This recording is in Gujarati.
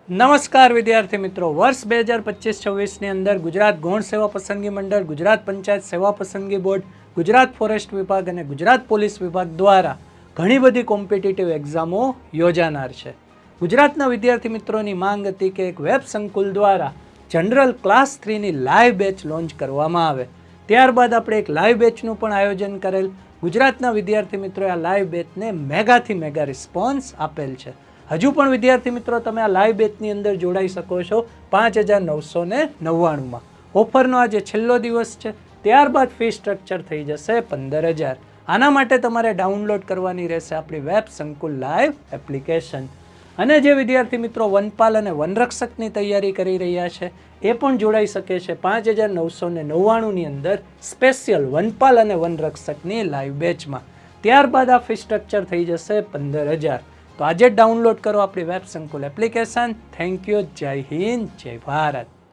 નમસ્કાર વિદ્યાર્થી મિત્રો, વર્ષ 2025-26ની અંદર ગુજરાત ગૌણ સેવા પસંદગી મંડળ, ગુજરાત પંચાયત સેવા પસંદગી બોર્ડ, ગુજરાત ફોરેસ્ટ વિભાગ અને ગુજરાત પોલીસ વિભાગ દ્વારા ઘણી બધી કોમ્પિટિટિવ એક્ઝામો યોજાનાર છે. ગુજરાતના વિદ્યાર્થી મિત્રોની માંગ હતી કે એક વેબ સંકુલ દ્વારા જનરલ ક્લાસ 3ની લાઈવ બેચ લોન્ચ કરવામાં આવે. ત્યારબાદ આપણે એક લાઈવ બેચનું પણ આયોજન કરેલ. ગુજરાતના વિદ્યાર્થી મિત્રોએ આ લાઈવ બેચને મેગાથી મેગા રિસ્પોન્સ આપેલ છે. હજુ પણ વિદ્યાર્થી મિત્રો તમે આ લાઈવ બેચની અંદર જોડાઈ શકો છો 5,999માં. ઓફરનો આજે છેલ્લો દિવસ છે. ત્યારબાદ ફી સ્ટ્રક્ચર થઈ જશે 15,000. આના માટે તમારે ડાઉનલોડ કરવાની રહેશે આપણી વેબ સંકુલ લાઈવ એપ્લિકેશન. અને જે વિદ્યાર્થી મિત્રો વનપાલ અને વનરક્ષકની તૈયારી કરી રહ્યા છે એ પણ જોડાઈ શકે છે 5,999ની અંદર સ્પેશિયલ વનપાલ અને વનરક્ષકની લાઈવ બેચમાં. ત્યારબાદ આ ફી સ્ટ્રક્ચર થઈ જશે 15,000. તો આજે ડાઉનલોડ કરો આપણી વેબ સંકુલ એપ્લિકેશન. Thank you. જય હિન્દ, જય ભારત.